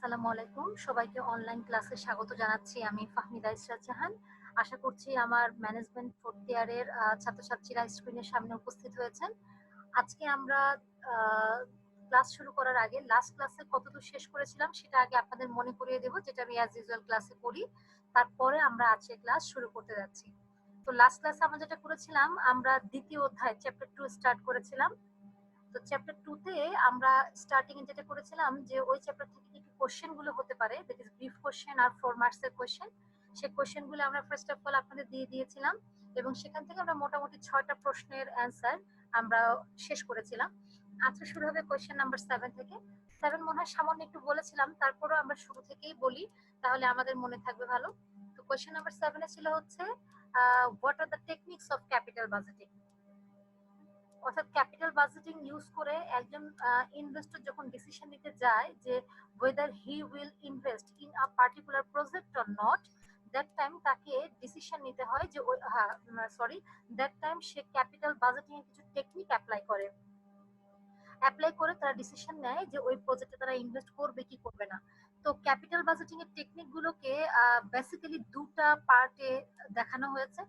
আসসালামু আলাইকুম। সবাইকে অনলাইন ক্লাসে স্বাগত জানাচ্ছি। আমি ফাহমিদা ইসরাত জাহান। আশা করছি আমার ম্যানেজমেন্ট 4th ইয়ারের ছাত্রছাত্রীরা স্ক্রিনের সামনে উপস্থিত হয়েছেন। আজকে আমরা আ ক্লাস শুরু করার আগে লাস্ট ক্লাসে কতদূর শেষ করেছিলাম সেটা আগে আপনাদের মনে করিয়ে দেব, যেটা আমি অ্যাজ ইউজুয়াল ক্লাসে করি। তারপরে আমরা আজকে ক্লাস শুরু করতে যাচ্ছি। তো লাস্ট ক্লাসে আমরা যেটা করেছিলাম, আমরা দ্বিতীয় অধ্যায় চ্যাপ্টার 2 স্টার্ট করেছিলাম। তো চ্যাপ্টার 2 তে আমরা স্টার্টিং এ যেটা করেছিলাম যে ওই চ্যাপ্টার থেকে কি কি কোশ্চেন গুলো হতে পারে, দ্যাট ইজ ব্রিফ কোশ্চেন আর 4 মার্কস এর কোশ্চেন। সেই কোশ্চেন গুলো আমরা ফার্স্ট অফ অল আপনাদের দিয়ে দিয়েছিলাম এবং সেখান থেকে আমরা মোটামুটি 6টা প্রশ্নের অ্যানসার আমরা শেষ করেছিলাম। আজকে শুরু হবে কোশ্চেন নাম্বার 7 থেকে। 7 মনে হয় সামান্য একটু বলেছিলাম, তারপরেও আমরা শুরু থেকেই বলি, তাহলে আমাদের মনে থাকবে ভালো। তো কোশ্চেন নাম্বার 7 এ ছিল হচ্ছে what are the techniques of capital budgeting. অর্থাৎ ক্যাপিটাল বাজেটিং ইউজ করে একজন ইনভেস্টর যখন ডিসিশন নিতে যায় যে whether he will invest in a particular project or not, that time তাকে ডিসিশন নিতে হয় যে that time say capital budgeting এর কিছু টেকনিক অ্যাপ্লাই করে তারা ডিসিশন নেয় যে ওই প্রজেক্টে তারা ইনভেস্ট করবে কি করবে না। তো ক্যাপিটাল বাজেটিং এর টেকনিক গুলোকে বেসিক্যালি দুটা পার্টে দেখানো হয়েছে।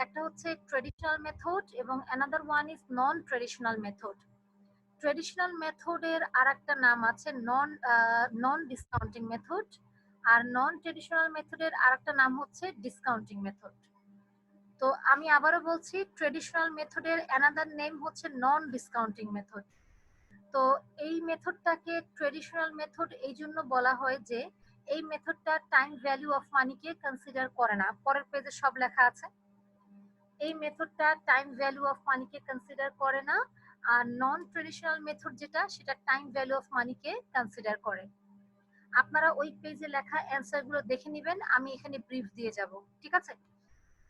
একটা হচ্ছে ট্রেডিশনাল মেথড এবং another one is non traditional method. Traditional মেথডের আরেকটা নাম আছে নন ডিসকাউন্টিং মেথড, আর নন ট্রেডিশনাল মেথডের আরেকটা নাম হচ্ছে ডিসকাউন্টিং মেথড। তো আমি আবারও বলছি, ট্রেডিশনাল মেথডের অ্যানাদার নেম হচ্ছে নন ডিসকাউন্টিং মেথড। তো এই মেথডটাকে ট্রেডিশনাল মেথড এই জন্য বলা হয় যে এই মেথডটা টাইম ভ্যালু অফ মানিকে কনসিডার করে না। পরের পেজে সব লেখা আছে। এই মেথডটা টাইম ভ্যালু অফ মানিকে কনসিডার করে না, আর নন ট্রেডিশনাল মেথড যেটা সেটা টাইম ভ্যালু অফ মানিকে কনসিডার করে। আপনারা ওই পেজে লেখা অ্যান্সার গুলো দেখে নেবেন, আমি এখানে ব্রিফ দিয়ে যাব, ঠিক আছে?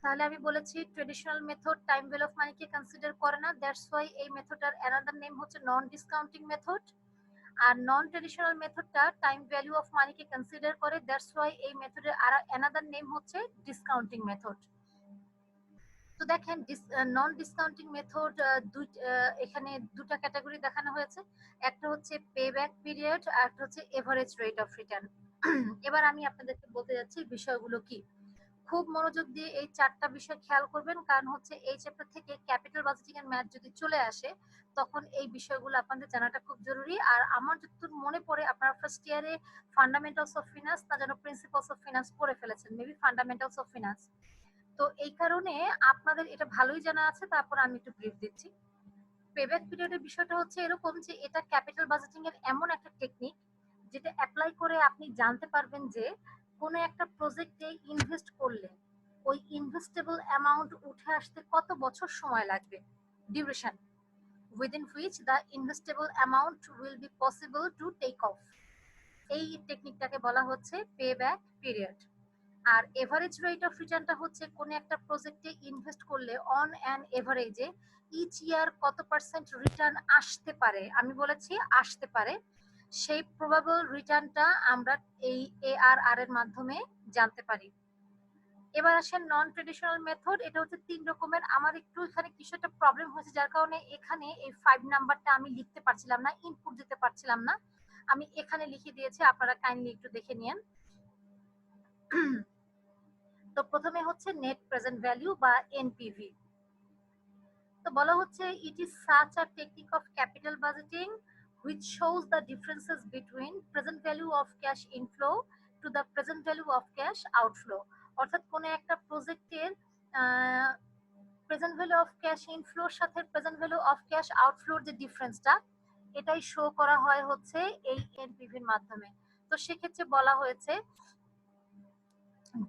তাহলে আমি বলেছি traditional method time value of মানিকে কনসিডার করে না, দ্যাটস ওয়াই এই মেথডটার অ্যানাদার নেম হচ্ছে নন ডিসকাউন্টিং মেথড। আর নন ট্রেডিশনাল মেথডটা টাইম ভ্যালু অফ মানিকে কনসিডার করে, দ্যাটস ওয়াই এই মেথডের আর অ্যানাদার নেম হচ্ছে ডিসকাউন্টিং মেথড। তো দেখেন নন ডিসকাউন্টিং মেথড এখানে দুটা ক্যাটাগরি দেখানো হয়েছে। একটা হচ্ছে পে ব্যাক পিরিয়ড আর একটা হচ্ছে এভারেজ রেট অফ রিটার্ন। এবার আমি আপনাদেরকে বলতে যাচ্ছি বিষয়গুলো কি। খুব মনোযোগ দিয়ে এই 4টা বিষয় খেয়াল করবেন, কারণ হচ্ছে এই চ্যাপ্টার থেকে ক্যাপিটাল বাজেটিং এর ম্যাথ যদি চলে আসে তখন এই বিষয়গুলো আপনাদের জানাটা খুব জরুরি। আর আমার যতদূর মনে পড়ে আপনারা ফার্স্ট ইয়ারে ফান্ডামেন্টালস অফ ফিনান্স না যেন প্রিন্সিপালস অফ ফিনান্স পড়ে ফেলেছেন, মেবি ফান্ডামেন্টালস অফ ফিনান্স। তো এই কারণে আপনাদের এটা ভালোই জানা আছে, তারপর আমি একটু ব্রিফ দিচ্ছি। পেব্যাক পিরিয়ডের বিষয়টা হচ্ছে এরকম যে এটা ক্যাপিটাল বাজেটিং এর এমন একটা টেকনিক যেটা অ্যাপ্লাই করে আপনি জানতে পারবেন যে কোনো একটা প্রজেক্টে ইনভেস্ট করলে ওই ইনভেস্টেবল অ্যামাউন্ট উঠে আসতে কত বছর সময় লাগবে, duration within which the investable amount will be possible to take off। এই টেকনিকটাকে বলা হচ্ছে পেব্যাক পিরিয়ড। আর এভারেজ রেট অফ রিটার্নটা হচ্ছে কোন একটা প্রজেক্টে ইনভেস্ট করলে অন অ্যান এভারেজে ইচ ইয়ার কত পার্সেন্ট রিটার্ন আসতে পারে, আমি বলেছি আসতে পারে, সেই প্রবাবল রিটার্নটা আমরা এই এআরআর এর মাধ্যমে জানতে পারি। এবার আসেন নন ট্রেডিশনাল মেথড। এটা হচ্ছে 3 রকমের। আমার একটু এখানে কিছু একটা প্রবলেম হয়েছে, যার কারণে এখানে এই 5 নাম্বারটা আমি লিখতে পারছিলাম না, ইনপুট দিতে পারছিলাম না। আমি এখানে লিখে দিয়েছি, আপনারা কাইন্ডলি একটু দেখে নিন। তো প্রথমে হচ্ছে নেট প্রেজেন্ট ভ্যালু বা এনপিভি। তো বলা হচ্ছে it is such a technique of capital budgeting which shows the differences between present value of cash inflow to the present value of cash outflow। অর্থাৎ কোন একটা প্রজেক্টের প্রেজেন্ট ভ্যালু অফ ক্যাশ ইনফ্লোর সাথে present value of cash আউটফ্লোর যে ডিফারেন্সটা, এটাই show করা হয় হচ্ছে এই এনপিভির মাধ্যমে। তো সেক্ষেত্রে বলা হয়েছে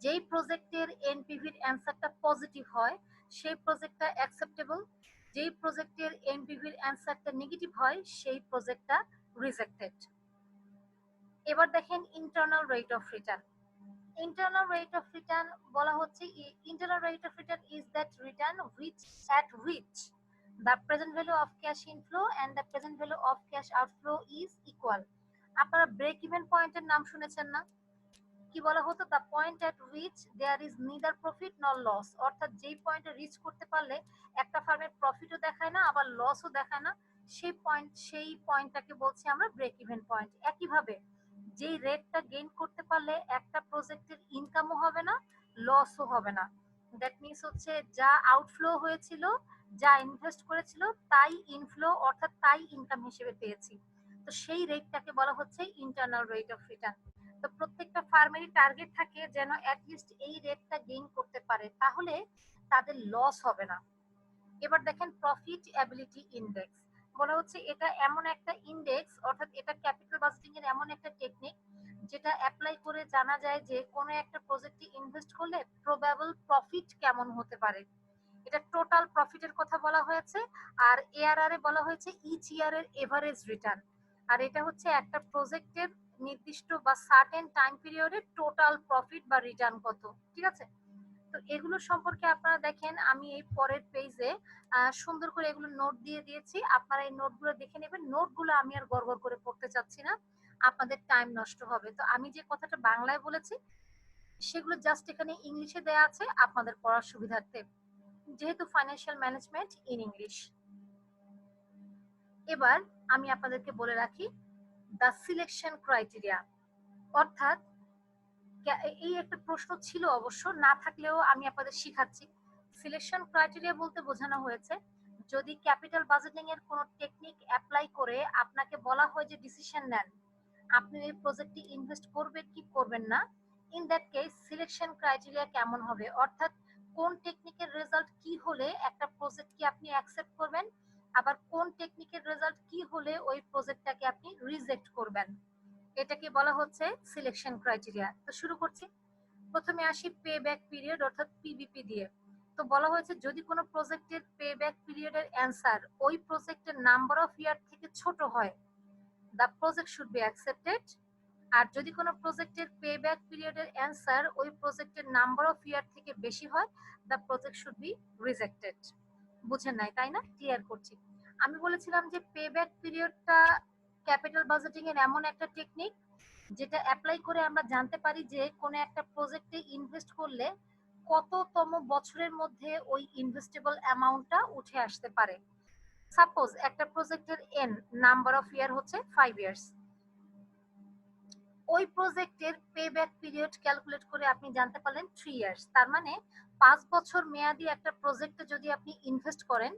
যেই প্রজেক্টের এনপিভির অ্যানসারটা পজিটিভ হয় সেই প্রজেক্টটা অ্যাকসেপ্টেবল, যেই প্রজেক্টের এনপিভির অ্যানসারটা নেগেটিভ হয় সেই প্রজেক্টটা রিজেক্টেড। এবার দেখেন internal rate of return. Internal rate of return বলা হচ্ছে internal rate of return is that return which the present value of cash inflow and the present value of cash outflow is equal। আপনারা break even পয়েন্টের নাম শুনেছেন না? কি বলা হতো, the point at which there is neither profit nor loss. অর্থাৎ যেই পয়েন্টে রিচ করতে পারলে একটা ফার্মের প্রফিটও দেখায় না আবার লসও দেখায় না, সেই পয়েন্টটাকে বলছি আমরা ব্রেক ইভেন পয়েন্ট। একইভাবে যেই রেটটা গেইন করতে পারলে একটা প্রজেক্টের ইনকামও হবে না, লসও হবে না। দ্যাট মিনস হচ্ছে যা আউটফ্লো হয়েছিল, যা ইনভেস্ট করেছিল তাই ইনফ্লো অর্থাৎ তাই ইনকাম হিসেবে পেয়েছি। তো সেই রেটটাকে বলা হচ্ছে ইন্টারনাল রেট অফ রিটার্ন। তো প্রত্যেকটা ফার্মেরই টার্গেট থাকে যেন অ্যাটলিস্ট এই রেটটা গেইন করতে পারে, তাহলে তাদের লস হবে না। এবার দেখেন প্রফিটেবিলিটি ইনডেক্স বলা হচ্ছে এটা এমন একটা ইনডেক্স অর্থাৎ এটা ক্যাপিটাল বাজেটিং এর এমন একটা টেকনিক যেটা অ্যাপ্লাই করে জানা যায় যে কোনো একটা প্রজেক্টে ইনভেস্ট করলে প্রবাবল প্রফিট কেমন হতে পারে। এটা টোটাল প্রফিটের কথা বলা হয়েছে, আর এআরআর এ বলা হয়েছে ইচ ইয়ার এর এভারেজ রিটার্ন। আর এটা হচ্ছে একটা প্রজেক্টের নির্দিষ্ট বা সার্টেন টাইম পিরিয়ডে টোটাল প্রফিট বা রিটার্ন কত। ঠিক আছে, তো এগুলো সম্পর্কে আপনারা দেখেন আমি এই পরের পেজে সুন্দর করে এগুলো নোট দিয়ে দিয়েছি, আপনারা এই নোটগুলো দেখে নেবেন। নোটগুলো আমি আর গড়গড় করে পড়তে চাচ্ছি না, আপনাদের টাইম নষ্ট হবে। তো আমি যে কথাটা বাংলায় বলেছি সেগুলো জাস্ট এখানে ইংলিশে দেয়া আছে আপনাদের পড়ার সুবিধার্থে, যেহেতু ফাইন্যান্সিয়াল ম্যানেজমেন্ট ইন ইংলিশ। এবার আমি আপনাদেরকে বলে রাখি দ্য সিলেকশন ক্রাইটেরিয়া, অর্থাৎ এই একটা প্রশ্ন ছিল অবশ্য, না থাকলেও আমি আপনাদের শিখাচ্ছি। সিলেকশন ক্রাইটেরিয়া বলতে বোঝানো হয়েছে যদি ক্যাপিটাল বাজেটিং এর কোনো টেকনিক অ্যাপ্লাই করে আপনাকে বলা হয় যে ডিসিশন নেন আপনি এই প্রজেক্টে ইনভেস্ট করবেন কি করবেন না, in that case selection criteria কেমন হবে, অর্থাৎ কোন টেকনিকের রেজাল্ট কি হলে একটা প্রজেক্ট কি আপনি অ্যাকসেপ্ট করবেন, আবার কোন টেকনিকের রেজাল্ট কি হলে ওই প্রজেক্টটাকে আপনি রিজেক্ট করবেন, এটাকে বলা হচ্ছে সিলেকশন ক্রাইটেরিয়া। তো শুরু করছি, প্রথমে আসি পে ব্যাক পিরিয়ড অর্থাৎ পিবিপি দিয়ে। তো বলা হয়েছে যদি কোনো প্রজেক্টের পে ব্যাক পিরিয়ডের অ্যান্সার ওই প্রজেক্টের নাম্বার অফ ইয়ার থেকে ছোট হয়, the project should be accepted. আর যদি কোনো প্রজেক্টের পে ব্যাক পিরিয়ডের অ্যান্সার ওই প্রজেক্টের নাম্বার অফ ইয়ার থেকে বেশি হয়, the project should be rejected. বুঝেন নাই তাই না? ক্লিয়ার করছি। আমি বলেছিলাম যে পে ব্যাক পিরিয়ডটা ক্যাপিটাল বাজেটিং এর এমন একটা টেকনিক যেটা অ্যাপ্লাই করে আমরা জানতে পারি যে কোনো একটা প্রজেক্টে ইনভেস্ট করলে কততম বছরের মধ্যে ওই ইনভেস্টেবল অ্যামাউন্টটা উঠে আসতে পারে। সাপোজ একটা প্রজেক্টের এন নাম্বার অফ ইয়ার হচ্ছে 5 ইয়ার্স, ওই প্রজেক্টের পে ব্যাক পিরিয়ড ক্যালকুলেট করে আপনি জানতে পারলেন 3 ইয়ার্স। তার মানে 5 বছর মেয়াদি একটা প্রজেক্টে যদি আপনি ইনভেস্ট করেন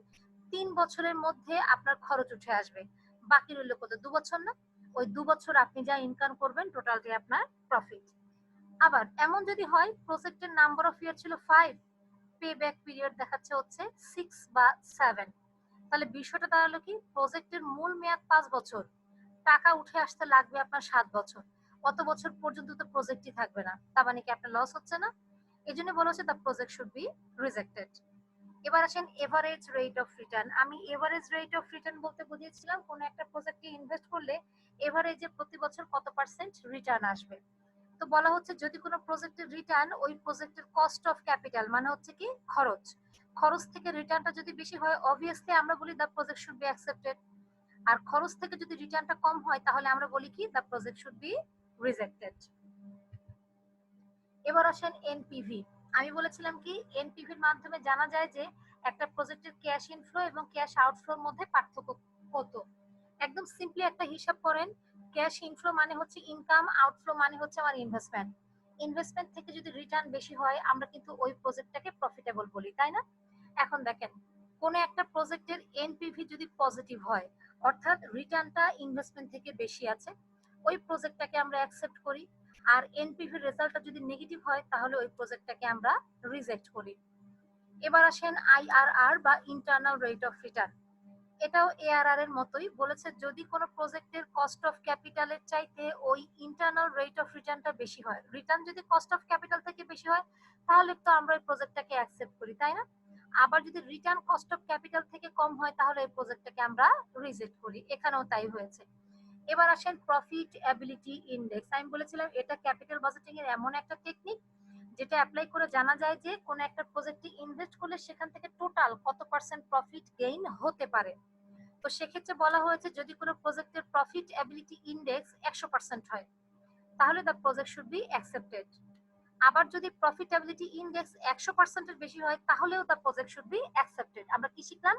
3 বছরের মধ্যে আপনার খরচ উঠে আসবে, বাকি রইল কত, 2 বছর না? ওই 2 বছর আপনি যা ইনকাম করবেন টোটালটি আপনার প্রফিট। আবার এমন যদি হয় প্রজেক্টের নাম্বার অফ ইয়ার ছিল 5, পে ব্যাক পিরিয়ড দেখাচ্ছে হচ্ছে 6 বা 7, তাহলে বিষয়টা দাঁড়ালো কি প্রজেক্টের মূল মেয়াদ 5 বছর, টাকা উঠে আসতে লাগবে আপনার 7 বছর, অত বছর পর্যন্ত তো প্রজেক্টই থাকবে না, তার মানে কি আপনার লস হচ্ছে না? এই জন্য বলা হচ্ছে the project should be rejected. এবার আসেন এভারেজ রেট অফ রিটার্ন। আমি এভারেজ রেট অফ রিটার্ন বলতে বুঝিয়েছিলাম কোন একটা প্রজেক্টে ইনভেস্ট করলে এভারেজে প্রতি বছর কত পার্সেন্ট রিটার্ন আসবে। তো বলা হচ্ছে যদি কোনো প্রজেক্টের রিটার্ন ওই প্রজেক্টের কস্ট অফ ক্যাপিটাল মানে হচ্ছে কি খরচ, খরচ থেকে রিটার্নটা যদি বেশি হয় অবভিয়াসলি আমরা বলি the project should be accepted. আর খরচ থেকে যদি রিটার্নটা কম হয় তাহলে আমরা বলি কি the project should be rejected. এবার আসেন এনপিভি। আমি বলেছিলাম কি এনপিভির মাধ্যমে জানা যায় যে একটা প্রজেক্টের ক্যাশ ইনফ্লো এবং ক্যাশ আউটফ্লোর মধ্যে পার্থক্য কত। একদম সিম্পলি একটা হিসাব করেন, ক্যাশ ইনফ্লো মানে হচ্ছে ইনকাম, আউটফ্লো মানে হচ্ছে আমার ইনভেস্টমেন্ট। ইনভেস্টমেন্ট থেকে যদি রিটার্ন বেশি হয় আমরা কিন্তু ওই প্রজেক্টটাকে প্রফিটেবল বলি, তাই না? এখন দেখেন কোন একটা প্রজেক্টের এনপিভি যদি পজিটিভ হয় অর্থাৎ রিটার্নটা ইনভেস্টমেন্ট থেকে বেশি আছে, ওই প্রজেক্টটাকে আমরা অ্যাকসেপ্ট করি। আর এনপিভি রেজাল্টটা যদি নেগেটিভ হয় তাহলে ওই প্রজেক্টটাকে আমরা রিজেক্ট করি। এবার আসেন আইআরআর বা ইন্টারনাল রেট অফ রিটার্ন। এটাও এআরআর এর মতোই, বলেছে যদি কোনো প্রজেক্টের কস্ট অফ ক্যাপিটালের চাইতে ওই ইন্টারনাল রেট অফ রিটার্নটা বেশি হয়, রিটার্ন যদি কস্ট অফ ক্যাপিটাল থেকে বেশি হয় তাহলে তো আমরা ওই প্রজেক্টটাকে অ্যাকসেপ্ট করি, তাই না? আবার যদি রিটার্ন কস্ট অফ ক্যাপিটাল থেকে কম হয় তাহলে এই প্রজেক্টটাকে আমরা রিজেক্ট করি, এখানেও তাই হয়েছে। এবার আসেন প্রফিটেবিলিটি ইনডেক্স। আমি বলেছিলাম এটা ক্যাপিটাল বাজেটিং এর এমন একটা টেকনিক যেটা অ্যাপ্লাই করে জানা যায় যে কোন একটা প্রজেক্টে ইনভেস্ট করলে সেখান থেকে টোটাল কত পার্সেন্ট প্রফিট গেইন হতে পারে। তো সেক্ষেত্রে বলা হয়েছে যদি কোনো প্রজেক্টের প্রফিটেবিলিটি ইনডেক্স 100% হয় তাহলে the project should be accepted. আবার যদি প্রফিটেবিলিটি ইনডেক্স 100% এর বেশি হয় তাহলেও the project should be accepted. আমরা কি শিখলাম?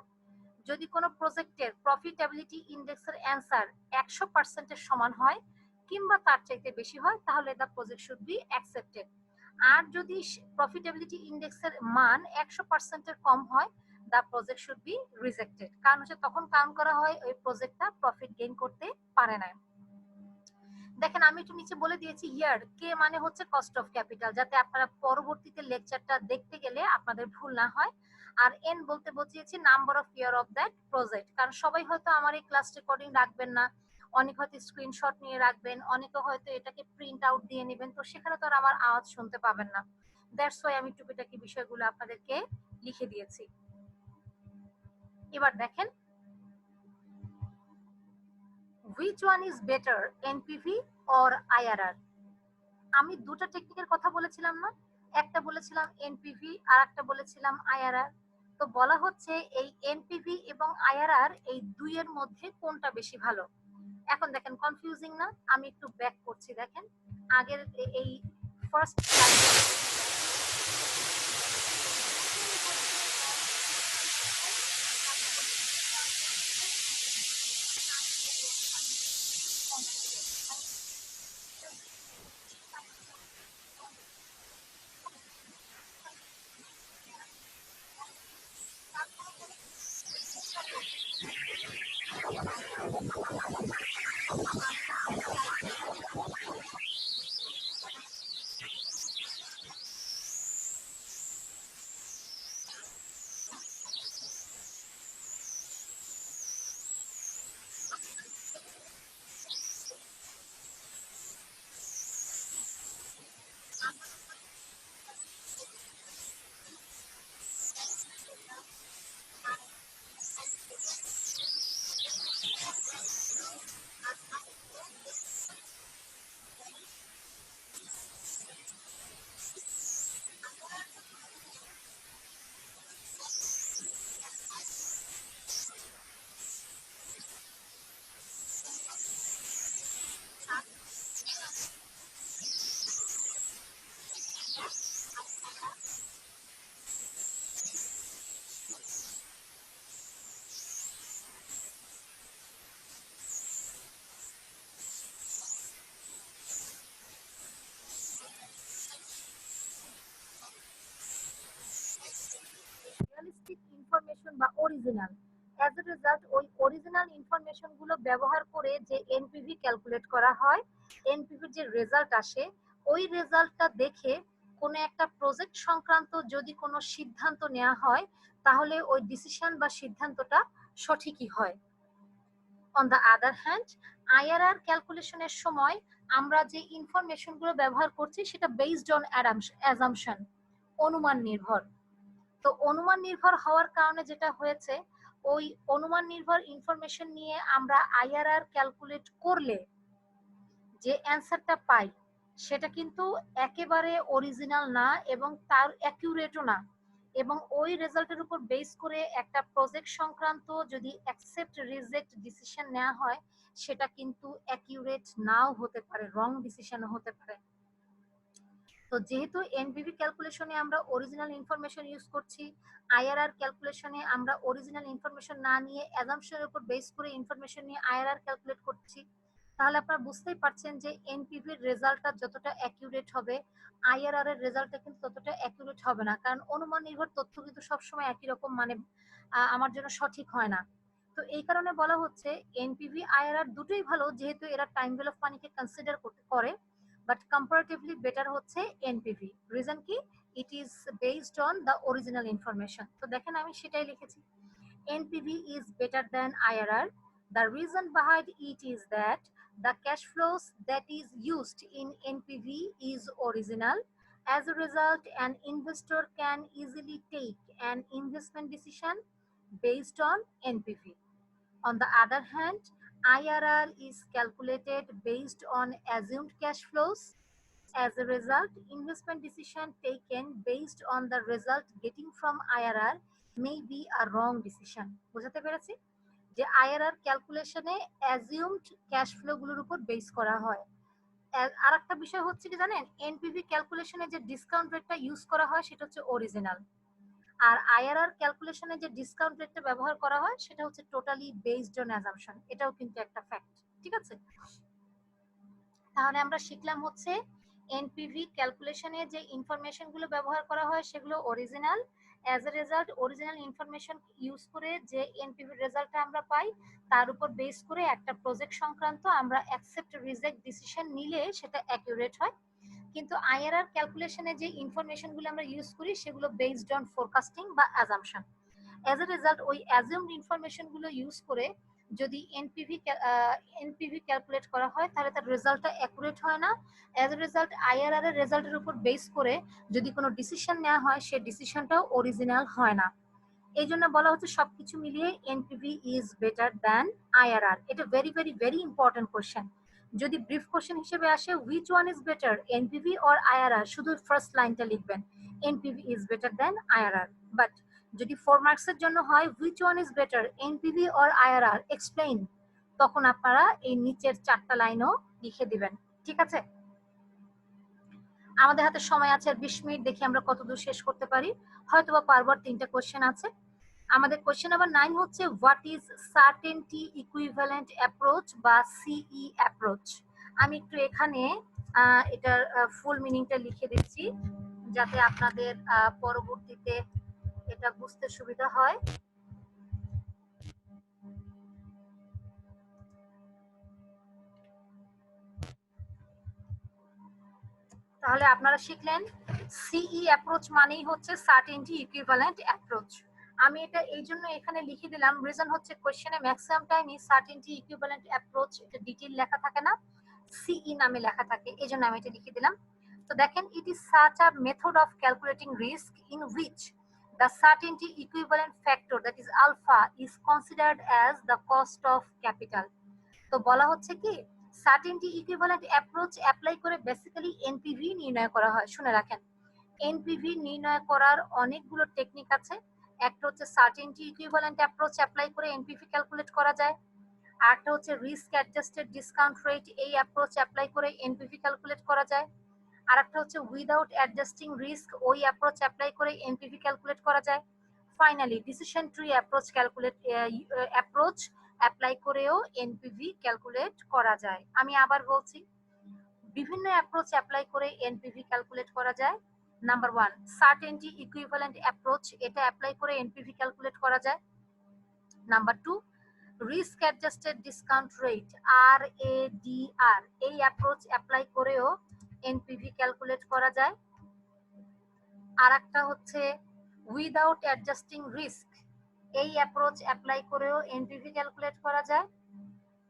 যদি কোনো প্রজেক্টের প্রফিটেবিলিটি ইনডেক্সের অ্যান্সার 100% এর সমান হয় কিংবা তার চাইতে বেশি হয় তাহলে the project should be accepted. আর যদি প্রফিটেবিলিটি ইন্ডেক্সের মান 100% এর কম হয় the project should be rejected, কারণ হচ্ছে তখন কাউন্ট করা হয় ওই প্রজেক্টটা প্রফিট গেইন করতে পারে না। দেখেন আমি একটু নিচে বলে দিয়েছি হিয়ার কে মানে হচ্ছে কস্ট অফ ক্যাপিটাল, যাতে আপনারা পরবর্তীতে লেকচারটা দেখতে গেলে আপনাদের ভুল না হয়। আর এন বলতে বুঝিয়েছি number of year of that project, কারণ সবাই হয়তো আমার এই ক্লাস রেকর্ডিং রাখবেন না, অনেক হয়তো স্ক্রিনশট নিয়ে রাখবেন, অনেকে হয়তো এটাকে প্রিন্ট আউট দিয়ে নেবেন, তো সেখানে তো আর আমার আওয়াজ শুনতে পাবেন না। দ্যাটস ওয়াই আমি টুকিটাকি বিষয়গুলো আপনাদেরকে লিখে দিয়েছি। এবার দেখেন which one is better, NPV or IRR? আমি দুটো টেকনিকের কথা বলেছিলাম না, একটা বলেছিলাম এনপিভি আর একটা বলেছিলাম আইআরআর। তো বলা হচ্ছে এই এনপিভি এবং আইআরআর এই দুইয়ের মধ্যে কোনটা বেশি ভালো। এখন দেখেন কনফিউজিং না, আমি একটু ব্যাক করছি। দেখেন আগের এই ফার্স্ট স্লাইড রিয়েলিস্টিক ইনফরমেশন বা অরিজিনাল, অ্যাজ এ রেজাল্ট ওই অরিজিনাল ইনফরমেশন গুলো ব্যবহার করে যে এনপিভি ক্যালকুলেট করা হয়, এনপিভির যে রেজাল্ট আসে ওই রেজাল্টটা দেখে কোনো একটা প্রজেক্ট সংক্রান্ত যদি কোনো সিদ্ধান্ত নেওয়া হয় তাহলে ওই ডিসিশন বা সিদ্ধান্তটা সঠিকই হয়। On the other hand IRR ক্যালকুলেশনের সময় আমরা যে ইনফরমেশন গুলো ব্যবহার করছি সেটা বেসড অন অ্যাজাম্পশন, অনুমান নির্ভর। তো অনুমান নির্ভর হওয়ার কারণে যেটা হয়েছে ওই অনুমান নির্ভর ইনফরমেশন নিয়ে আমরা আইআরআর ক্যালকুলেট করলে যে অ্যান্সারটা পাই সেটা কিন্তু একেবারে অরিজিনাল না এবং তার অ্যাকিউরেটও না, এবং ওই রেজাল্টের উপর বেস করে একটা প্রজেক্ট সংক্রান্ত যদি অ্যাকসেপ্ট রিজেক্ট ডিসিশন নেওয়া হয় সেটা কিন্তু অ্যাকিউরেট নাও হতে পারে, রং ডিসিশনও হতে পারে। তো যেহেতু এনপিভি ক্যালকুলেশনে আমরা অরিজিনাল ইনফরমেশন ইউজ করছি, আইআরআর ক্যালকুলেশনে আমরা অরিজিনাল ইনফরমেশন না নিয়ে অ্যাজাম্পশনের উপর বেস করে ইনফরমেশন নিয়ে আইআরআর ক্যালকুলেট করছি, তাহলে আপনারা বুঝতেই পারছেন যে এনপিভির রেজাল্টটা যতটা অ্যাকিউরেট হবে আইআরআর এর রেজাল্টটা কিন্তু ততটা অ্যাকিউরেট হবে না, কারণ অনুমান নির্ভর তথ্য কিন্তু সবসময় একই রকম মানে আমার জন্য সঠিক হয় না। তো এই কারণে বলা হচ্ছে এনপিভি আইআরআর দুটোই ভালো, যেহেতু এরা টাইম ভ্যালু অফ মানিকে কনসিডার করে, বাট কম্পারেটিভলি বেটার হচ্ছে এনপিভি। রিজন কি? It is based on the original information. তো দেখেন আমি সেটাই লিখেছি, NPV is better than IRR. The reason behind it is that the cash flows that is used in NPV is original. As a result, an investor can easily take an investment decision based on NPV. On the other hand, IRR is calculated based on assumed cash flows. As a result, investment decision taken based on the result getting from IRR may be a wrong decision. বুঝতে পেরেছি যে IRR ক্যালকুলেশনে assumed cash flow গুলোর উপর base করা হয়। আর একটা বিষয় হচ্ছে কি জানেন, এনপিভি ক্যালকুলেশনে যে ডিসকাউন্ট রেটটা ইউজ করা হয় সেটা হচ্ছে অরিজিনাল, আর আইআরআর ক্যালকুলেশনে যে ডিসকাউন্ট রেটটা ব্যবহার করা হয় সেটা হচ্ছে টোটালি বেসড অন অ্যাজাম্পশন। এটাও কিন্তু একটা ফ্যাক্ট, ঠিক আছে। তাহলে আমরা শিখলাম হচ্ছে এনপিভি ক্যালকুলেশনে যে ইনফরমেশন গুলো ব্যবহার করা হয় সেগুলো original. As a result original information use করে যে এনপিভি রেজাল্টটা আমরা পাই তার উপর বেস করে একটা প্রজেক্ট সংক্রান্ত আমরা অ্যাকসেপ্ট রিজেক্ট ডিসিশন নিলে সেটা অ্যাকিউরেট হয়। কিন্তু আইআরআর ক্যালকুলেশনে যে ইনফরমেশন গুলো আমরা ইউজ করি সেগুলো বেসড অন ফোরকাস্টিং বা অ্যাজাম্পশন। অ্যাজ এ রেজাল্ট ওই অ্যাজিউমড ইনফরমেশন গুলো ইউজ করে যদি এনপিভি ক্যালকুলেট করা হয় তাহলে তার রেজাল্টটা অ্যাকুরেট হয় না। অ্যাজ এ রেজাল্ট আইআরআর এর রেজাল্টের উপর বেস করে যদি কোনো ডিসিশন নেওয়া হয় সেই ডিসিশনটাও অরিজিনাল হয় না। এই জন্য বলা হচ্ছে সবকিছু মিলিয়ে NPV is better than IRR. এটা very very very important question. যদি ব্রিফ কোশ্চেন হিসেবে আসে which one is better NPV or IRR, শুধু ফার্স্ট লাইনটা লিখবেন NPV is better than IRR. But যদি 4 মার্কসের জন্য হয় which one is better NPV or IRR explain, তখন আপনারা এই নিচের 4টা লাইনও লিখে দিবেন। ঠিক আছে, আমাদের হাতে সময় আছে আর 20 মিনিট, দেখি আমরা কতদূর শেষ করতে পারি। হয়তোবা পারবো। 3টা কোশ্চেন আছে আমাদের। কোশ্চেন নাম্বার 9 হচ্ছে what is certainty equivalent approach বা সিই অ্যাপ্রোচ। আমি একটু এখানে এটার ফুল মিনিংটা লিখে দিচ্ছি যাতে আপনাদের পরবর্তীতে এটা বুঝতে সুবিধা হয়। তাহলে আপনারা শিখলেন সিই অ্যাপ্রোচ মানেই হচ্ছে সার্টেনটি ইকুইভ্যালেন্ট অ্যাপ্রোচ। আমি এটা এই জন্য এখানে লিখে দিলাম, রিজন হচ্ছে কোশ্চেনে ম্যাক্সিমাম টাইমই সার্টেনটি ইকুইভ্যালেন্ট অ্যাপ্রোচ এটা ডিটেইল লেখা থাকে না, সিই নামে লেখা থাকে, এই জন্য আমি এটা লিখে দিলাম। তো দেখেন, it is such a method of calculating risk in which the certainty equivalent factor that is alpha is considered as the cost of capital। তো বলা হচ্ছে কি সার্টেনটি ইকুইভ্যালেন্ট অ্যাপ্রোচ অ্যাপ্লাই করে বেসিক্যালি এনপিভি নির্ণয় করা হয়। শুনে রাখেন, এনপিভি নির্ণয় করার অনেকগুলো টেকনিক আছে। একটা হচ্ছে সার্টেনটি ইকুইভ্যালেন্ট অ্যাপ্রোচ অ্যাপ্লাই করে এনপিভি ক্যালকুলেট করা যায়। আরেকটা হচ্ছে রিস্ক অ্যাডজাস্টেড ডিসকাউন্ট রেট, এই অ্যাপ্রোচ অ্যাপ্লাই করে এনপিভি ক্যালকুলেট করা যায়। আরেকটা হচ্ছে উইদাউট অ্যাডজাস্টিং রিস্ক, ওই অ্যাপ্রোচ অ্যাপ্লাই করে এনপিভি ক্যালকুলেট করা যায়। Finally decision tree approach apply করেও এনপিভি ক্যালকুলেট করা যায়। আমি আবার বলছি, বিভিন্ন অ্যাপ্রোচ অ্যাপ্লাই করে এনপিভি ক্যালকুলেট করা যায়। নাম্বার 1 সার্টেনটি ইকুইভ্যালেন্ট অ্যাপ্রোচ, এটা অ্যাপ্লাই করে এনপিভি ক্যালকুলেট করা যায়। Number 2 risk adjusted discount rate RADR, এই অ্যাপ্রোচ অ্যাপ্লাই করেও এনপিভি ক্যালকুলেট করা যায়। আর একটা হচ্ছে উইদাউট অ্যাডজাস্টিং রিস্ক, এই অ্যাপ্রোচ অ্যাপ্লাই করেও এনপিভি ক্যালকুলেট করা যায়।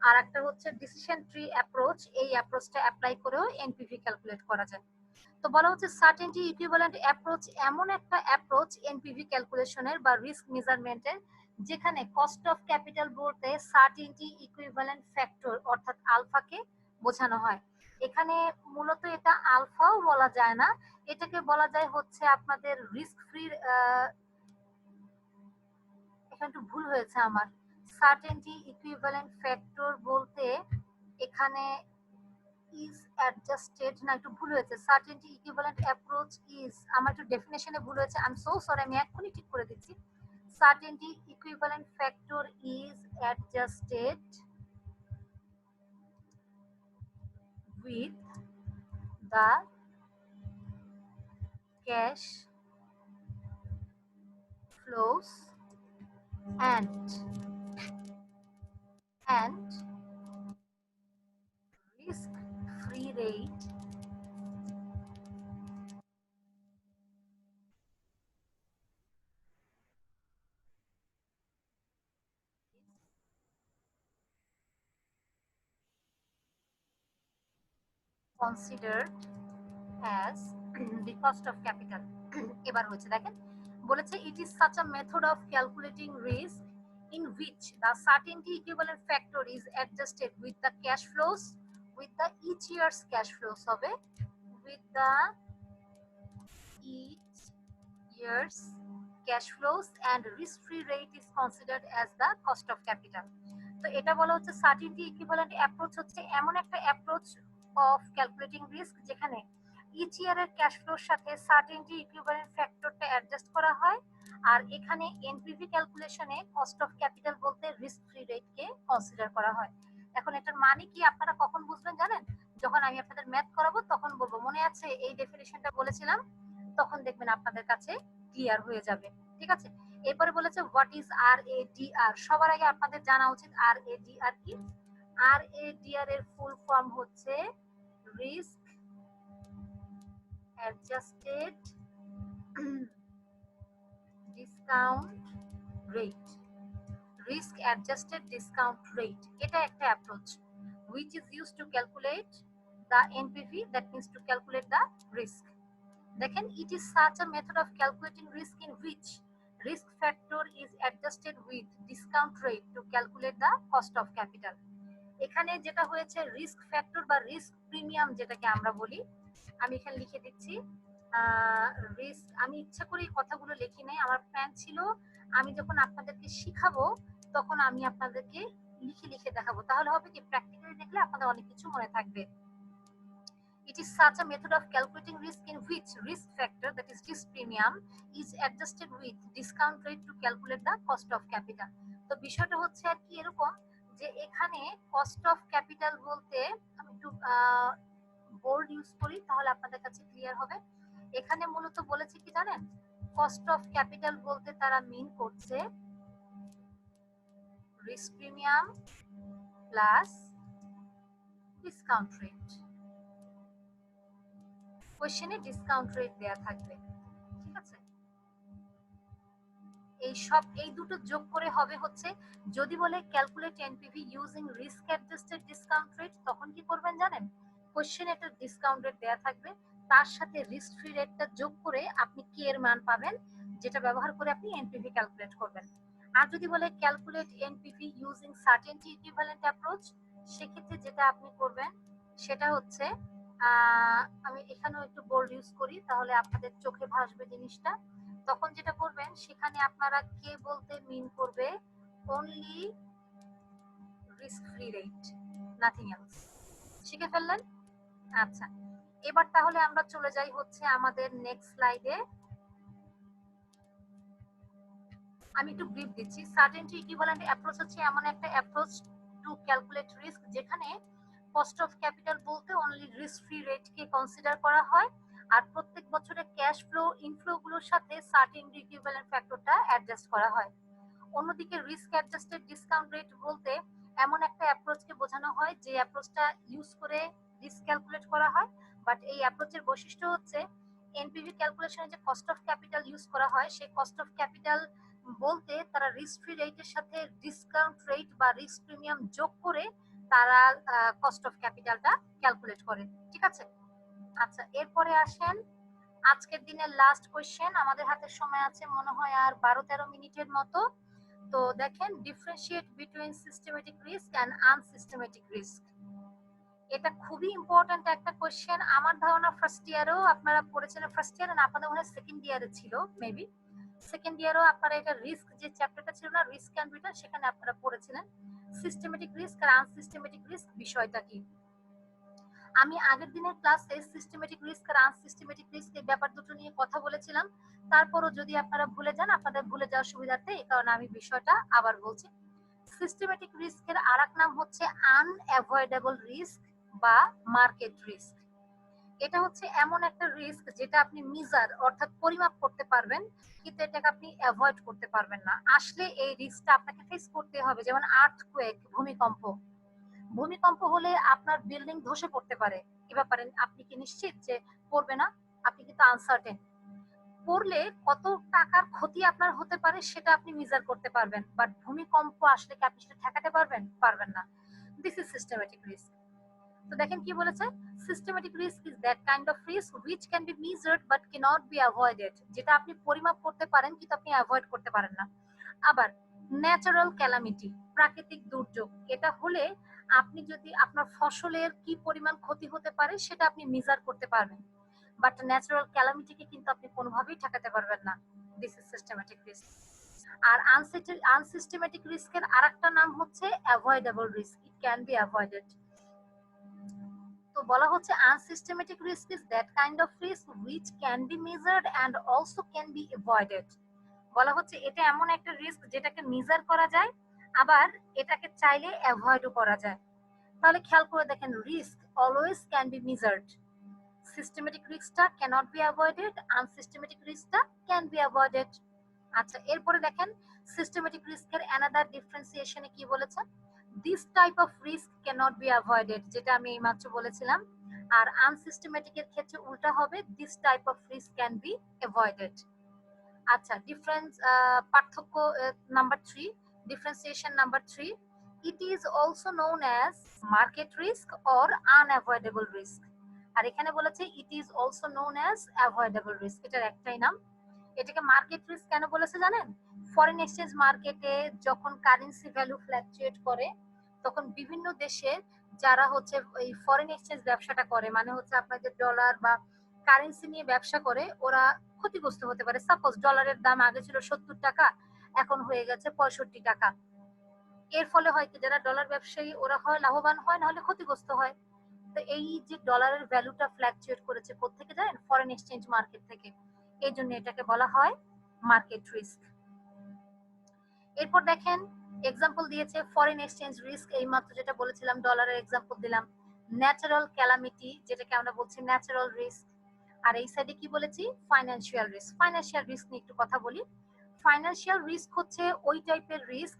আর একটা হচ্ছে ডিসিশন ট্রি অ্যাপ্রোচ, এই অ্যাপ্রোচটা অ্যাপ্লাই করেও এনপিভি ক্যালকুলেট করা যায়। তো বলা হচ্ছে সার্টেনটি ইকুইভ্যালেন্ট অ্যাপ্রোচ এমন একটা অ্যাপ্রোচ এনপিভি ক্যালকুলেশনের বা রিস্ক মেজারমেন্টের যেখানে কস্ট অফ ক্যাপিটাল বলতে সার্টেনটি ইকুইভ্যালেন্ট ফ্যাক্টর অর্থাৎ আলফাকে বোঝানো হয়। এখানে মূলত এটা আলফাও বলা যায় না, এটাকে বলা যায় হচ্ছে আপনাদের রিস্ক ফ্রি, এখানে একটু ভুল হয়েছে আমার, সার্টেনটি ইকুইভ্যালেন্ট ফ্যাক্টর বলতে এখানে ইজ অ্যাডজাস্টেড না, একটু ভুল হয়েছে, সার্টেনটি ইকুইভ্যালেন্ট অ্যাপ্রোচ ইজ, আমার একটু ডেফিনেশনে ভুল হয়েছে, আই এম সো সরি, আমি এক্ষুনি ঠিক করে দিচ্ছি। Certainty equivalent factor is adjusted with the cash flows and risk free rate considered as the cost of capital। এবার হচ্ছে দেখেন, বলেছে it is such a method of calculating risk in which the certainty equivalent factor is adjusted with the cash flows, with the each year's cash flows হবে, with the each year's cash flows and risk free rate is considered as the cost of capital। তো এটা বলা হচ্ছে certainty equivalent approach হচ্ছে এমন একটা approach of calculating risk যেখানে each ইয়ারের ক্যাশ ফ্লোর সাথে সার্টেনটি ইকুইভ্যালেন্ট ফ্যাক্টরটা অ্যাডজাস্ট করা হয়। আর এখানে এনপিভি ক্যালকুলেশনে কস্ট অফ ক্যাপিটাল বলতে রিস্ক ফ্রি রেটকে কনসিডার করা হয়। এখন এটার মানে কি আপনারা কখন বুঝবেন জানেন? যখন আমি আপনাদের ম্যাথ করাবো তখন বলবো মনে আছে এই ডেফিনিশনটা বলেছিলাম, তখন দেখবেন আপনাদের কাছে ক্লিয়ার হয়ে যাবে। ঠিক আছে, এরপরে বলেছে হোয়াট ইজ RADR। সবার আগে আপনাদের জানা উচিত RADR কি। RADR এর ফুল ফর্ম হচ্ছে risk adjusted discount rate. Risk adjusted discount rate এটা একটা approach which is used to calculate the NPV, that means to calculate the risk. দেখেন, it is such a method of calculating risk in which risk factor is adjusted with discount rate to calculate the cost of capital. এখানে যেটা হয়েছে risk factor বা risk premium যেটাকে আমরা বলি, আমি এখানে লিখে দিচ্ছি রিস্ক। আমি ইচ্ছা করে এই কথাগুলো লিখি নাই, আমার প্ল্যান ছিল আমি যখন আপনাদেরকে শিখাবো তখন আমি আপনাদেরকে লিখে লিখে দেখাবো, তাহলে হবে কি প্র্যাকটিক্যালি দেখলে আপনাদের অনেক কিছু মনে থাকবে। It is such a method of calculating risk in which risk factor, that is risk premium, is adjusted with discount rate to calculate the cost of capital. তো বিষয়টা হচ্ছে আর কি এরকম যে এখানে কস্ট অফ ক্যাপিটাল বলতে আমি একটু বোল্ড ইউজ করি তাহলে আপনাদের কাছে ক্লিয়ার হবে। এখানে মূলত বলেছে কি জানেন, কস্ট অফ ক্যাপিটাল বলতে তারা মিন করছে risk premium plus discount rate. কোশ্চেনে ডিসকাউন্ট রেট দেয়া থাকবে, ঠিক আছে। এই দুটো যোগ করে হবে হচ্ছে, যদি বলে calculate NPV using risk adjusted discount rate, তখন কি করবেন জানেন, কোশ্চেনে একটা ডিসকাউন্ট রেট দেয়া থাকবে, তার সাথে রিস্ক ফ্রি রেটটা যোগ করে আপনি কে এর মান পাবেন, যেটা ব্যবহার করে আপনি এনপিভি ক্যালকুলেট করবেন। আর যদি বলে calculate NPV using certainty equivalent approach, সেক্ষেত্রে যেটা আপনি করবেন সেটা হচ্ছে আমি এখানেও একটু বোল্ড ইউজ করি তাহলে আপনাদের চোখে ভাসবে জিনিসটা। তখন যেটা করবেন সেখানে আপনারা কে বলতে মিন করবে only risk free rate, nothing else. শিখে ফেললেন? আচ্ছা, এবার তাহলে আমরা চলে যাই হচ্ছে আমাদের নেক্সট স্লাইডে। আমি একটু ব্রিফ দিচ্ছি। সার্টেনটি ইকুইভ্যালেন্ট অ্যাপ্রোচ হচ্ছে এমন একটা অ্যাপ্রোচ টু ক্যালকুলেট রিস্ক যেখানে কস্ট অফ ক্যাপিটাল বলতে অনলি রিস্ক ফ্রি রেটকে কনসিডার করা হয়, আর প্রত্যেক বছরে ক্যাশ ফ্লো ইনফ্লো গুলোর সাথে সার্টেনটি ইকুইভ্যালেন্ট ফ্যাক্টরটা অ্যাডজাস্ট করা হয়। অন্যদিকে রিস্ক অ্যাডজাস্টেড ডিসকাউন্ট রেট বলতে এমন একটা অ্যাপ্রোচকে বোঝানো হয় যে অ্যাপ্রোচটা ইউজ করে রিস্ক ক্যালকুলেট করা হয়, বাট এই অ্যাপ্রোচের বৈশিষ্ট্য হচ্ছে এনপিভি ক্যালকুলেশনে যে কস্ট অফ ক্যাপিটাল ইউজ করা হয় সেই কস্ট অফ ক্যাপিটাল বলতে তারা রিস্ক ফ্রি রেটের সাথে ডিসকাউন্ট রেট বা রিস্ক প্রিমিয়াম যোগ করে তারা কস্ট অফ ক্যাপিটালটা ক্যালকুলেট করে, ঠিক আছে। আচ্ছা, এরপরে আসেন আজকের দিনের লাস্ট কোশ্চেন। আমাদের হাতে সময় আছে মনে হয় আর 12-13 মিনিটের মতো। তো দেখেন, differentiate between systematic risk and unsystematic risk. এটা খুবই ইম্পর্টেন্ট একটা কোশ্চেন। আমার ধারণা ফার্স্ট ইয়ারেও আপনারা পড়েছিলেন, ফার্স্ট ইয়ারে না আপনাদের মনে হয় সেকেন্ড ইয়ারে ছিল, মেবি সেকেন্ড ইয়ারেও আপনারা এটা রিস্ক যে চ্যাপ্টারটা ছিল না রিস্ক এন্ড রিটার্ন, সেখানে আপনারা পড়েছিলেন সিস্টেমেটিক রিস্ক আর আনসিস্টেমেটিক রিস্ক বিষয়টা কি। আমি আগের দিনের ক্লাসে সিস্টেমেটিক রিস্ক আর আনসিস্টেমেটিক রিস্ক এই ব্যাপার দুটো নিয়ে কথা বলেছিলাম, তারপরও যদি আপনারা ভুলে যান আপনাদের ভুলে যাওয়ার সুবিধার্থে এই কারণে আমি বিষয়টা আবার বলছি। সিস্টেমেটিক রিস্কের আরেক নাম হচ্ছে আনঅ্যাভয়েডেবল রিস্ক বা মার্কেট রিস্ক। এটা হচ্ছে এমন একটা রিস্ক যেটা আপনি মিজার অর্থাৎ পরিমাপ করতে পারবেন, কিন্তু এটাকে আপনি অ্যাভয়েড করতে পারবেন না। আসলে এই রিস্কটা আপনাকে ফেস করতে হবে, যেমন আর্থকুয়েক, ভূমিকম্প। ভূমিকম্প হলে আপনার বিল্ডিং ধসে পড়তে পারে, এ ব্যাপারে আপনি কি নিশ্চিত যে পড়বে না? আপনি কিন্তু আনসার্টেন। পড়লে কত টাকার ক্ষতি আপনার হতে পারে সেটা আপনি মেজার করতে পারবেন, বাট ভূমিকম্প আসলে কি আপনি সেটা ঠেকাতে পারবেন? পারবেন না। This is systematic risk. তো দেখেন কি বলেছে, systematic risk is that kind of risk which can be measured but cannot be avoided, যেটা আপনি পরিমাপ করতে পারেন কিন্তু আপনি অ্যাভয়েড করতে পারেন না। আবার ন্যাচারাল ক্যালামিটি, প্রাকৃতিক দুর্যোগ, এটা হলে আপনি যদি আপনার ফসলের কি পরিমাণ ক্ষতি হতে পারে সেটা আপনি মেজার করতে পারবেন, বাট ন্যাচারাল ক্যালামিটিকে কিন্তু আপনি কোনোভাবেই ঠেকাতে পারবেন না। This is systematic risk. আর আনসিস্টেমেটিক রিস্কের আরেকটা নাম হচ্ছে avoidable risk, it can be avoided. তো বলা হচ্ছে unsystematic risk is that kind of risk which can be measured and also can be avoided. বলা হচ্ছে এটা এমন একটা রিস্ক যেটাকে মেজার করা যায়, আবার এটাকে চাইলে অ্যাভয়েডও করা যায়। তাহলে খেয়াল করে দেখেন, risk always can be measured. Systematic রিস্কটা ক্যানট বি অ্যাভয়েডেড, আনসিস্টেমেটিক রিস্কটা ক্যান বি অ্যাভয়েডেড। আচ্ছা, এরপরে দেখেন সিস্টেমেটিক রিস্কের অ্যানাদার ডিফারেন্সিয়েশনে কি বলেছে, this type of risk cannot be avoided, যেটা আমি এইমাত্র বলেছিলাম। আর আনসিস্টেমেটিকের ক্ষেত্রে উল্টা হবে, this type of risk can be avoided. আচ্ছা, ডিফারেন্স পার্থক্য number 3, differentiation number 3, it is also known as market risk or unavoidable risk. আর এখানে বলেছে ইট is also known as avoidable risk, এটার একটাই নাম। এটাকে মার্কেট রিস্ক কেন বলেছে জানেন? ফরেন এক্সচেঞ্জ মার্কেটে যখন কারেন্সি ভ্যালু ফ্ল্যাকচুয়েট করে, তখন বিভিন্ন দেশে যারা হচ্ছে এই ফরেন এক্সচেঞ্জ ব্যবসাটা করে, মানে হচ্ছে আপনাদের ডলার বা কারেন্সি নিয়ে ব্যবসা করে, ওরা ক্ষতিগ্রস্ত হতে পারে। সাপোজ ডলারের দাম আগে ছিল 70 টাকা, এখন হয়ে গেছে 65 টাকা। এর ফলে হয় কি, যারা ডলার ব্যবসায়ী ওরা হয় লাভবান হয়, নাহলে ক্ষতিগ্রস্ত হয়। তো এই যে ডলারের ভ্যালুটা ফ্ল্যাকচুয়েট করেছে কোত্থেকে জানেন? ফরেন এক্সচেঞ্জ মার্কেট থেকে। এই জন্য এটাকে বলা হয় মার্কেট রিস্ক। এরপর দেখেন এক্সাম্পল দিয়েছে ফরেন এক্সচেঞ্জ রিস্ক, এইমাত্র যেটা বলেছিলাম ডলারের এক্সাম্পল দিলাম। ন্যাচারাল ক্যালামিটি, যেটাকে আমরা বলছি ন্যাচারাল রিস্ক। আর এই সাইডে কি বলেছি? Financial risk. ফাইন্যান্সিয়াল রিস্ক নিয়ে একটু কথা বলি। ফাইন্যান্সিয়াল রিস্ক হচ্ছে ওই টাইপের রিস্ক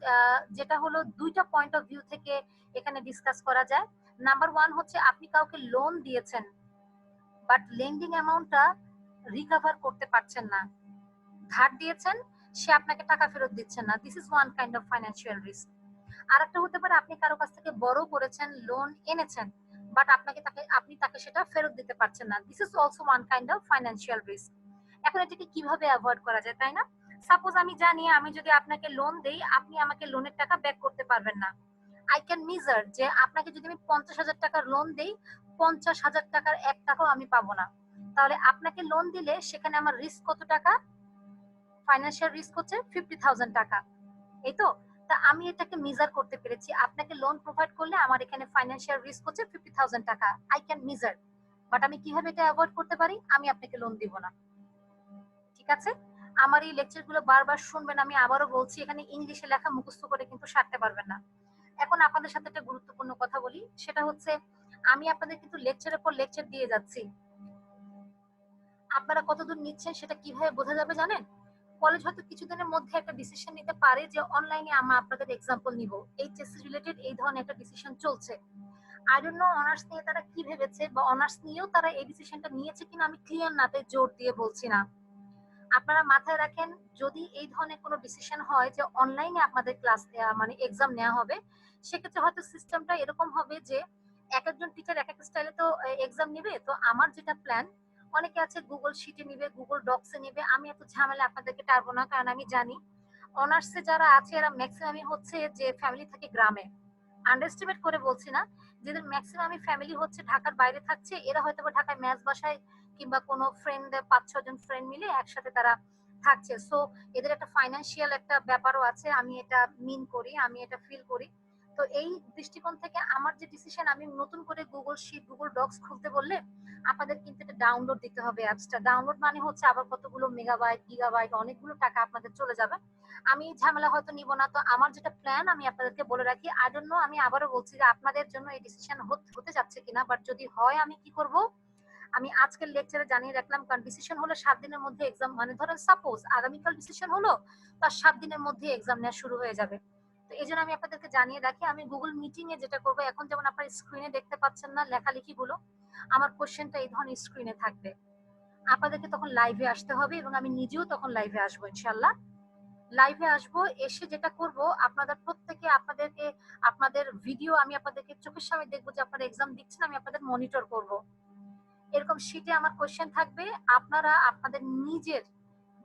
যেটা হলো দুইটা পয়েন্ট অফ ভিউ থেকে এখানে ডিসকাস করা যায়। নাম্বার 1 হচ্ছে আপনি কাউকে লোন দিয়েছেন, বাট লেন্ডিং অ্যামাউন্টটা রিকভার করতে পারছেন না। ধার দিয়েছেন, সে আপনাকে টাকা ফেরত দিচ্ছে না, this is one kind of financial risk. আর একটা হতে পারে আপনি কারো কাছ থেকে বড় করেছেন, লোন এনেছেন, বাট আপনি তাকে সেটা ফেরত দিতে পারছেন না, this is also one kind of financial risk. এখন এটাকে কিভাবে অ্যাভয়েড করা যায়, তাই না? সাপোজ আমি জানি আমি যদি আপনাকে লোন দেই, আপনি আমাকে লোনের টাকা ব্যাক করতে পারবেন না। আই ক্যান মেজার যে আপনাকে যদি আমি 50,000 টাকার লোন দেই, 50,000 টাকার 1 টাকাও আমি পাবো না। তাহলে আপনাকে লোন দিলে সেখানে আমার রিস্ক কত টাকা? ফাইন্যান্সিয়াল রিস্ক হচ্ছে 50,000 টাকা, এই তো। তা আমি এটাকে মেজার করতে পেরেছি, আপনাকে লোন প্রোভাইড করলে আমার এখানে ফাইন্যান্সিয়াল রিস্ক হচ্ছে 50,000 টাকা, আই ক্যান মেজার। বাট আমি কিভাবে এটা অ্যাভয়েড করতে পারি? আমি আপনাকে লোন দিব না। ঠিক আছে, আমার এই লেকচারগুলো বারবার শুনবেন, আমি আবারও বলছি, এখানে ইংলিশে লেখা মুখস্থ করে কিন্তু সারতে পারবেন না। এখন আপনাদের সাথে একটা গুরুত্বপূর্ণ কথা বলি, সেটা হচ্ছে আমি আপনাদের কিন্তু লেকচারের পর লেকচার দিয়ে যাচ্ছি, আপনারা কতদূর নিচ্ছেন সেটা কিভাবে বোঝা যাবে জানেন? কলেজ হয়তো কিছুদিনের মধ্যে একটা ডিসিশন নিতে পারে যে অনলাইনে আমরা আপনাদের এক্সাম্পল নিব, এইচএসসি রিলেটেড এই ধরনের একটা ডিসিশন চলছে। আই ডোন্ট নো অনার্স নিয়ে তারা কি ভেবেছে, বা অনার্স নিয়েও তারা এই ডিসিশনটা নিয়েছে কিনা আমি ক্লিয়ার না, তাই জোর দিয়ে বলছি না। আপনারা মাথায় রাখেন, যদি এই ধরনের কোনো ডিসিশন হয় যে অনলাইনে আপনাদের ক্লাস মানে এক্সাম নেওয়া হবে, সেক্ষেত্রে হয়তো সিস্টেমটা এরকম হবে যে এক একজন টিচার এক এক স্টাইলে তো এক্সাম নিবে। তো আমার যেটা প্ল্যান, অনেকে আছে গুগল শিটে নিবে, গুগল ডক্সে নিবে, আমি এত ঝামেলা আপনাদেরকে টারবো না, কারণ আমি জানি অনার্সে যারা আছে এরা ম্যাক্সিমামই হচ্ছে যে ফ্যামিলি থাকে গ্রামে। আন্ডারস্টিমেট করে বলছি না, যেদের ম্যাক্সিমামই ফ্যামিলি হচ্ছে ঢাকার বাইরে থাকছে, এরা হয়তো বা ঢাকায় ম্যাচ বাসায় কিংবা কোনো ফ্রেন্ড 5-6 জন ফ্রেন্ড মিলে একসাথে তারা থাকছে। সো এদের একটা ফাইন্যান্সিয়াল একটা ব্যাপারও আছে, আমি এটা মিন করি, আমি এটা ফিল করি। তো এই দৃষ্টিকোণ থেকে আমার যে ডিসিশন, আমি নতুন করে গুগল শিট গুগল ডক্স খুলতে বললে আপনাদের কিন্তু এটা ডাউনলোড দিতে হবে। অ্যাপসটা ডাউনলোড মানে হচ্ছে আবার কতগুলো মেগাবাইট গিগাবাইট অনেকগুলো টাকা আপনাদের চলে যাবে। আমি ঝামেলা হয়তো নিব না। তো আমার যেটা প্ল্যান আমি আপনাদেরকে বলে রাখি, আই ডোন্ট নো, আমি আবারও বলছি যে আপনাদের জন্য এই ডিসিশন হতে যাচ্ছে কিনা, বাট যদি হয় আমি কি করব, আমি আজকের লেকচারে জানিয়ে রাখলাম। কারণ ডিসিশন হলে 7 দিনের মধ্যে এক্সাম, মানে ধরেন সাপোজ আগামীকাল ডিসিশন হলো, তার 7 দিনের মধ্যে এক্সাম নেওয়া শুরু হয়ে যাবে। তো এই জন্য আমি আপনাদেরকে জানিয়ে রাখি, আমি গুগল মিটিং এ যেটা করবো, এখন যেমন আপনার স্ক্রিনে দেখতে পাচ্ছেন না লেখালেখি গুলো, আমার কোশ্চেনটা এই ধরনের স্ক্রিনে থাকবে। আপনাদেরকে তখন লাইভে আসতে হবে, এবং আমি নিজেও তখন লাইভে আসবো ইনশাল্লাহ। লাইভে আসবো, এসে যেটা করব, আপনাদের প্রত্যেকে আপনাদের ভিডিও আমি আপনাদেরকে চোখের সামনে দেখবো যে আপনারা এক্সাম দিচ্ছেন, আমি আপনাদের মনিটর করব। এরকম শিটে আমার কোশ্চেন থাকবে, আপনারা আপনাদের নিজের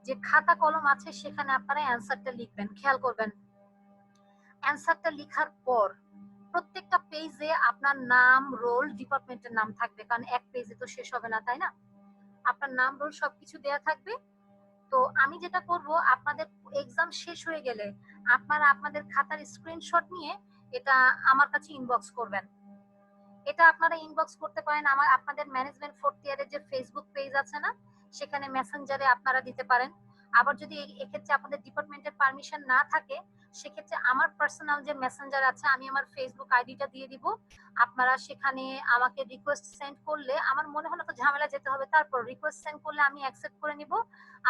যে খাতা কলম আছে সেখানে আপনারা অ্যান্সারটা লিখবেন। খেয়াল করবেন, অ্যান্সারটা লেখার পর প্রত্যেকটা পেজে আপনার নাম, রোল, ডিপার্টমেন্টের নাম থাকবে, কারণ এক পেজে তো শেষ হবে না, তাই না? আপনার নাম, রোল সবকিছু দেয়া থাকবে। তো আমি যেটা করব, আপনাদের এক্সাম শেষ হয়ে গেলে আপনারা আপনাদের খাতার স্ক্রিনশট নিয়ে এটা আমার কাছে ইনবক্স করবেন। এটা আপনারা ইনবক্স করতে পারেন আপনাদের ম্যানেজমেন্ট 4th ইয়ারের যে ফেসবুক পেজ আছে না, সেখানে মেসেঞ্জারে আপনারা দিতে পারেন, আবার যদি এক্ষেত্রে আপনাদের ডিপার্টমেন্টের পারমিশন না থাকে, সেক্ষেত্রে আমার পার্সোনাল যে মেসেঞ্জার আছে, আমি আমার ফেসবুক আইডিটা দিয়ে দিব। আপনারা সেখানে আমাকে রিকোয়েস্ট সেন্ড করলে, আমার মনে হলো তো ঝামেলা যেতে হবে, তারপর রিকোয়েস্ট সেন্ড করলে আমি অ্যাকসেপ্ট করে নিব।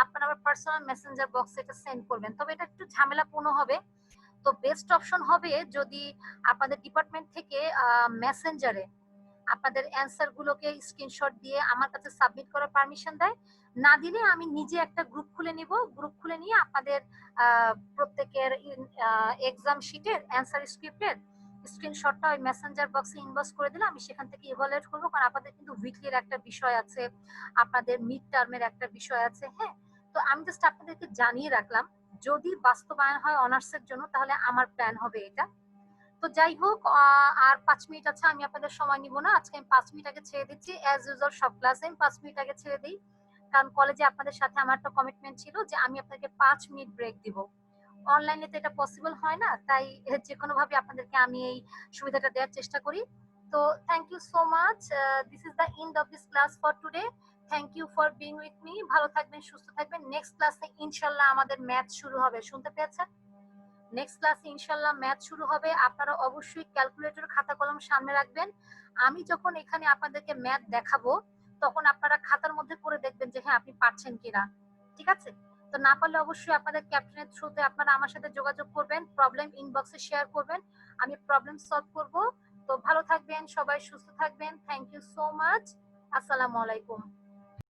আপনারা আমার পার্সোনাল মেসেঞ্জার বক্সে এটা সেন্ড করবেন, তবে এটা একটু ঝামেলাপূর্ণ হবে। তো বেস্ট অপশন হবে যদি আপনাদের ডিপার্টমেন্ট থেকে মেসেঞ্জারে আপনাদের অ্যান্সার গুলোকে স্ক্রিনশট দিয়ে আমার কাছে সাবমিট করার পারমিশন দেয়। না দিলে আমি নিজে একটা গ্রুপ খুলে নিব, গ্রুপ খুলে নিয়ে আপনাদের প্রত্যেকের এক্সাম শিটের অ্যান্সার স্ক্রিপ্টের স্ক্রিনশটটা ওই মেসেঞ্জার বক্সে ইনবক্স করে দিলে আমি সেখান থেকে ইভালুয়েট করবো, কারণ আপনাদের কিন্তু উইকলির একটা বিষয় আছে, আপনাদের মিড টার্মের একটা বিষয় আছে। হ্যাঁ, তো আমি জাস্ট আপনাদেরকে জানিয়ে রাখলাম, যদি বাস্তবায়ন হয় অনার্সের জন্য তাহলে আমার প্ল্যান হবে এটা। তো যাই হোক, আর 5 মিনিট আছে, আমি আপনাদের সময় নিব না। আজকে আমি 5 মিনিট আগে ছেড়ে দিচ্ছি, অ্যাজ ইউজুয়াল সব ক্লাসে আমি 5 মিনিট আগে ছেড়ে দিই, কারণ কলেজে আপনাদের সাথে আমার একটা কমিটমেন্ট ছিল যে আমি আপনাদেরকে 5 মিনিট ব্রেক দিব। অনলাইনে তো এটা পসিবল হয় না, তাই যে কোনো ভাবে আপনাদেরকে আমি এই সুবিধাটা দেওয়ার চেষ্টা করি। তো thank you so much, this is the end of this class for today. Thank you for being with me. ভালো থাকবেন, সুস্থ থাকবেন। নেক্সট ক্লাসে ইনশাল্লাহ আমাদের ম্যাথ শুরু হবে, শুনতে পেয়েছেন? নেক্সট ক্লাসে ইনশাল্লাহ ম্যাথ শুরু হবে। আপনারা অবশ্যই ক্যালকুলেটর খাতা কলম সামনে রাখবেন। আমি যখন এখানে আপনাদেরকে ম্যাথ দেখাবো, তখন আপনারা খাতার মধ্যে করে দেখবেন যে হ্যাঁ আপনি পারছেন কিনা। ঠিক আছে? তো না পারলে অবশ্যই আপনাদের ক্যাপ্টেনের থ্রুতে আপনারা আমার সাথে যোগাযোগ করবেন, প্রবলেম ইনবক্সে শেয়ার করবেন, আমি প্রবলেম সলভ করব। তো ভালো থাকবেন সবাই, সুস্থ থাকবেন। Thank you so much. আসসালামু আলাইকুম।